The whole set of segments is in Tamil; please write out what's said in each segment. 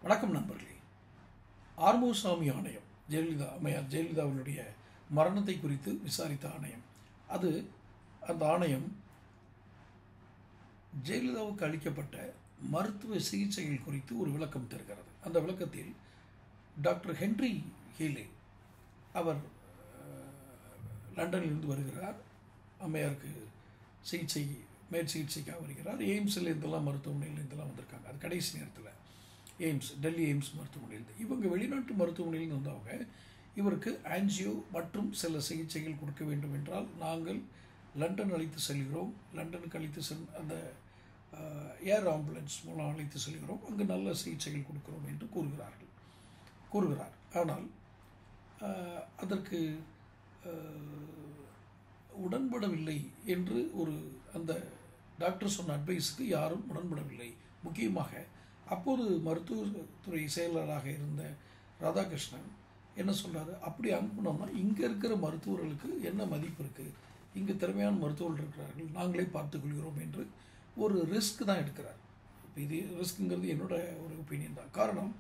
வணக்கம் நண்பர்களே. ஆறுமுகசாமி ஆணையம் அம்மையார் ஜெயலலிதாவினுடைய மரணத்தை குறித்து விசாரித்த ஆணையம். அந்த ஆணையம் ஜெயலலிதாவுக்கு அளிக்கப்பட்ட மருத்துவ சிகிச்சைகள் குறித்து ஒரு விளக்கம் தருகிறது. அந்த விளக்கத்தில் டாக்டர் ஹென்றி ஹீலே அவர் லண்டனிலிருந்து வருகிறார். அம்மையாருக்கு மேற்சிகிச்சைக்காக வருகிறார். எய்ம்ஸில் இருந்தெல்லாம் மருத்துவமனையில் இருந்தெல்லாம் வந்திருக்காங்க. அது கடைசி நேரத்தில் டெல்லி எய்ம்ஸ் மருத்துவமனையில் இவங்க வெளிநாட்டு மருத்துவமனையில் வந்தவங்க. இவருக்கு ஆன்ஜியோ மற்றும் சில சிகிச்சைகள் கொடுக்க வேண்டும் என்றால் நாங்கள் லண்டன் அழைத்து செல்கிறோம். லண்டனுக்கு அழைத்து அந்த ஏர் ஆம்புலன்ஸ் மூலம் அழைத்து செல்கிறோம். அங்கு நல்ல சிகிச்சைகள் கொடுக்கிறோம் என்று கூறுகிறார். ஆனால் அதற்கு உடன்படவில்லை என்று அந்த டாக்டர் சொன்ன அட்வைஸுக்கு யாரும் உடன்படவில்லை. முக்கியமாக அப்போது மருத்துவத்துறை செயலராக இருந்த ராதாகிருஷ்ணன் என்ன சொல்கிறார், அப்படி அனுப்பினோம்னா இங்கே இருக்கிற மருத்துவர்களுக்கு என்ன மதிப்பு இருக்குது, இங்கே திறமையான மருத்துவர்கள் இருக்கிறார்கள், நாங்களே பார்த்துக்கொள்கிறோம் என்று ஒரு ரிஸ்க் தான் எடுக்கிறார். இப்போ இது ரிஸ்க்குங்கிறது என்னோட ஒரு ஒப்பீனியன் தான். காரணம்,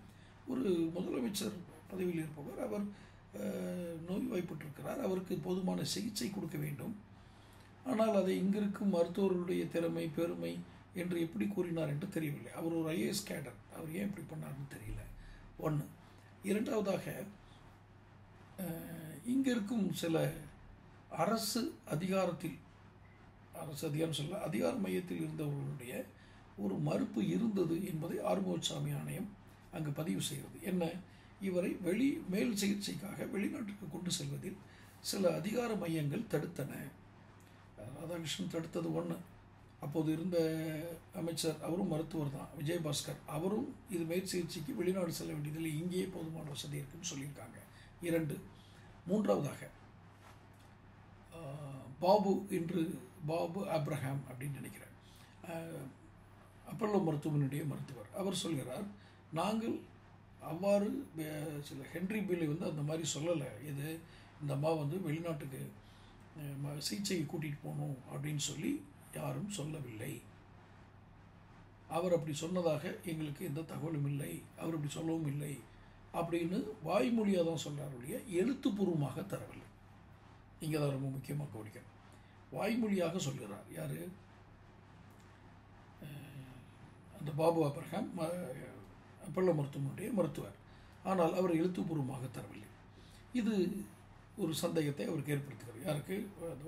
ஒரு முதலமைச்சர் பதவியில் இருப்பவர், அவர் நோய்வாய்ப்பட்டிருக்கிறார். அவருக்கு போதுமான சிகிச்சை கொடுக்க வேண்டும். ஆனால் அதை இங்கிருக்கும் மருத்துவர்களுடைய திறமை பெருமை என்று எப்படி கூறினார் என்று தெரியவில்லை. அவர் ஒரு ஐஏஎஸ் கேடர், அவர் ஏன் இப்படி பண்ணார்னு தெரியல. ஒன்று. இரண்டாவதாக, இங்கே இருக்கும் சில அரசு அதிகார மையத்தில் இருந்தவர்களுடைய ஒரு மறுப்பு இருந்தது என்பதை ஆறுமுகசாமி ஆணையம் அங்கு பதிவு செய்கிறது. என்ன, இவரை மேல் சிகிச்சைக்காக வெளிநாட்டுக்கு கொண்டு செல்வதில் சில அதிகார மையங்கள் தடுத்தன. ராதாகிருஷ்ணன் தடுத்தது ஒன்று. அப்போது இருந்த அமைச்சர், அவரும் மருத்துவர் தான், விஜயபாஸ்கர், அவரும் இது மேல் சிகிச்சைக்கு வெளிநாடு செல்ல வேண்டியதில்லை, இங்கேயே போதுமான வசதி இருக்குன்னு சொல்லியிருக்காங்க. 2. மூன்றாவதாக, பாபு ஆப்ரஹாம் அப்படின்னு நினைக்கிறேன், அப்பல்லோ மருத்துவமனையுடைய மருத்துவர், அவர் சொல்கிறார், நாங்கள் அவ்வாறு சில ஹென்றி பில்லை அந்த மாதிரி சொல்லலை. இந்த அம்மா வெளிநாட்டுக்கு சிகிச்சையை கூட்டிகிட்டு போகணும் அப்படின்னு சொல்லி யாரும் சொல்லவில்லை. அவர் அப்படி சொன்னதாக எங்களுக்கு எந்த தகவலும் இல்லை, அவர் அப்படி சொல்லவும் இல்லை அப்படின்னு வாய்மொழியாக தான் சொல்கிறார் ஒழிய எழுத்துப்பூர்வமாக தரவில்லை. இங்கே தான் ரொம்ப முக்கியமாக கவனிக்கணும். வாய்மொழியாக சொல்கிறார் யார், அந்த பாபு ஆப்ரஹாம் அப்பல்லோ மருத்துவமனையுடைய மருத்துவர். ஆனால் அவர் எழுத்துப்பூர்வமாக தரவில்லை. இது ஒரு சந்தேகத்தை அவருக்கு ஏற்படுத்துகிறது. யாருக்கு,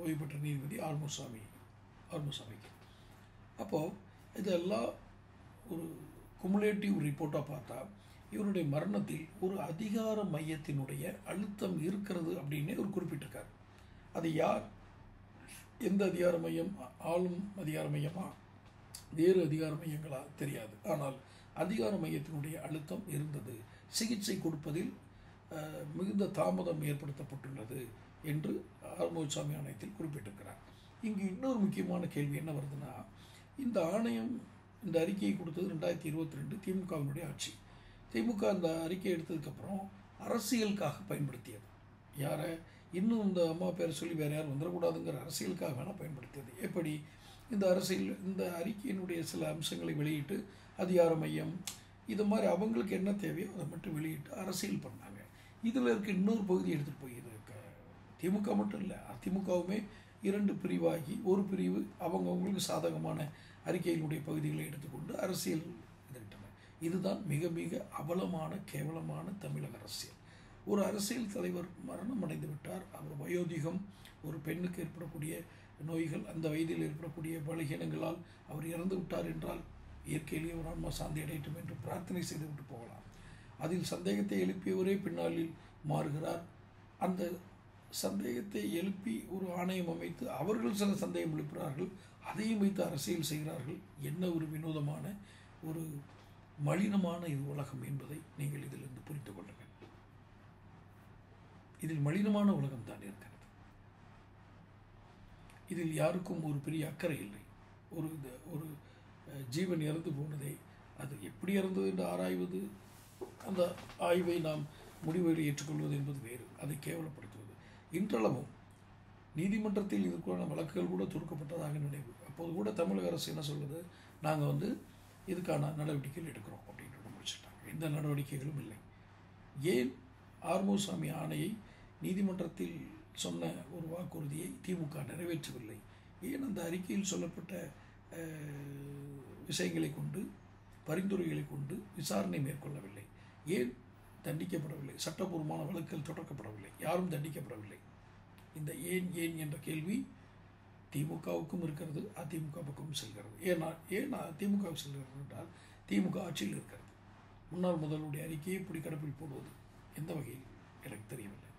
ஓய்வு பெற்ற நீதிபதி ஆறுமுகசாமிக்கு. அப்போது இதெல்லாம் ஒரு குமுலேட்டிவ் ரிப்போர்ட்டாக பார்த்தா இவருடைய மரணத்தில் ஒரு அதிகார மையத்தினுடைய அழுத்தம் இருக்கிறது அப்படின்னு அவர் குறிப்பிட்டிருக்கார். அது யார், எந்த அதிகார மையம், ஆளும் அதிகார மையமா வேறு அதிகார மையங்களா தெரியாது. ஆனால் அதிகார மையத்தினுடைய அழுத்தம் இருந்தது, சிகிச்சை கொடுப்பதில் மிகுந்த தாமதம் ஏற்படுத்தப்பட்டுள்ளது என்று ஆறுமுகசாமி ஆணையத்தில் குறிப்பிட்டிருக்கிறார். இங்கு இன்னொரு முக்கியமான கேள்வி என்ன வருதுன்னா, இந்த ஆணையம் இந்த அறிக்கையை கொடுத்தது 2022 திமுகவினுடைய ஆட்சி. திமுக அந்த அறிக்கை எடுத்ததுக்கப்புறம் அரசியலுக்காக பயன்படுத்தியது. யாரை, இன்னும் இந்த அம்மா பேரை சொல்லி வேறு யாரும் வந்துடக்கூடாதுங்கிற அரசியலுக்காக வேணால் பயன்படுத்தியது. எப்படி, இந்த அறிக்கையினுடைய சில அம்சங்களை வெளியிட்டு அதிகார மையம் இது மாதிரி அவங்களுக்கு என்ன தேவையோ அதை மட்டும் வெளியிட்டு அரசியல் பண்ணாங்க. இதில் இருக்க இன்னொரு பகுதி எடுத்துகிட்டு போய் திமுக மட்டும் இல்லை, அதிமுகவுமே 2 பிரிவாகி ஒரு பிரிவு அவங்களுக்கு சாதகமான அறிக்கையினுடைய பகுதிகளை எடுத்துக்கொண்டு அரசியல் இதுகிட்டனர். இதுதான் மிக மிக கேவலமான தமிழக அரசியல். ஒரு அரசியல் தலைவர் மரணம் அடைந்து விட்டார், அவர் வயோதிகம், ஒரு பெண்ணுக்கு ஏற்படக்கூடிய நோய்கள், அந்த வயதில் ஏற்படக்கூடிய பலகீனங்களால் அவர் இறந்து விட்டார் என்றால் இயற்கையிலேயே ஒரு ஆன்மா சாந்தி அடையட்டும் என்று பிரார்த்தனை செய்துவிட்டு போகலாம். அதில் சந்தேகத்தை எழுப்பியவரே பின்னாளில் மாறுகிறார். அந்த சந்தேகத்தை எழுப்பி ஒரு ஆணையம் அமைத்து அவர்கள் சில சந்தேகம் எழுப்புகிறார்கள், அதையும் வைத்து அரசியல் செய்கிறார்கள். என்ன ஒரு வினோதமான ஒரு மலினமான இது உலகம் என்பதை நீங்கள் இதிலிருந்து புரிந்து கொள்ளுங்கள். இதில் மலினமான உலகம் தான் இருக்கிறது. இதில் யாருக்கும் ஒரு பெரிய அக்கறை இல்லை. ஒரு ஜீவன் இறந்து போனதை அது எப்படி இறந்தது என்று ஆராய்வது, அந்த ஆய்வை நாம் முடிவுகளை ஏற்றுக்கொள்வது என்பது வேறு, அதை கேவலப்படுத்துவது. இன்றளவும் நீதிமன்றத்தில் இதுக்கான வழக்குகள் கூட தொடுக்கப்பட்டதாக நினைவு. அப்போது கூட தமிழக அரசு என்ன சொல்வது, நாங்கள் இதுக்கான நடவடிக்கைகள் எடுக்கிறோம் அப்படின்ட்டு முடிச்சுட்டாங்க. எந்த நடவடிக்கைகளும் இல்லை. ஏன் ஆறுமுகசாமி ஆணையை நீதிமன்றத்தில் சொன்ன ஒரு வாக்குறுதியை திமுக நிறைவேற்றவில்லை? ஏன் அந்த அறிக்கையில் சொல்லப்பட்ட விஷயங்களை கொண்டு, பரிந்துரைகளை கொண்டு விசாரணை மேற்கொள்ளவில்லை? ஏன் தண்டிக்கப்படவில்லை? சட்டபூர்வமான வழக்குகள் தொடக்கப்படவில்லை, யாரும் தண்டிக்கப்படவில்லை. இந்த ஏன் ஏன் என்ற கேள்வி திமுகவுக்கும் இருக்கிறது, அதிமுக பக்கமும் செல்கிறது. ஏன் திமுகவுக்கு செல்கிறது என்றால் திமுக ஆட்சியில் இருக்கிறது. முன்னாள் முதல்வருடைய அறிக்கையை இப்படி கடப்பில் போடுவது எந்த வகையில் எனக்கு தெரியவில்லை.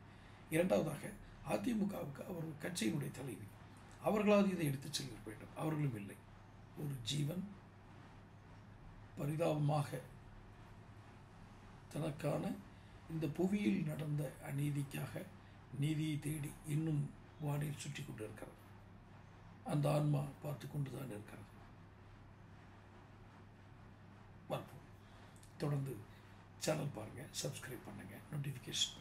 இரண்டாவதாக, அதிமுகவுக்கு அவர் கட்சியினுடைய தலைவி, அவர்களாவது இதை எடுத்துச் செல்ல வேண்டும். அவர்களும் இல்லை. ஒரு ஜீவன் பரிதாபமாக தனக்கான இந்த புவியில் நடந்த அநீதிக்காக நீதியை தேடி இன்னும் வானில் சுற்றி கொண்டு இருக்கிறது. அந்த ஆன்மா பார்த்து கொண்டு தான் இருக்கிறது. பார்ப்போம். தொடர்ந்து சேனல் பாருங்கள், சப்ஸ்கிரைப் பண்ணுங்கள், நோட்டிஃபிகேஷன்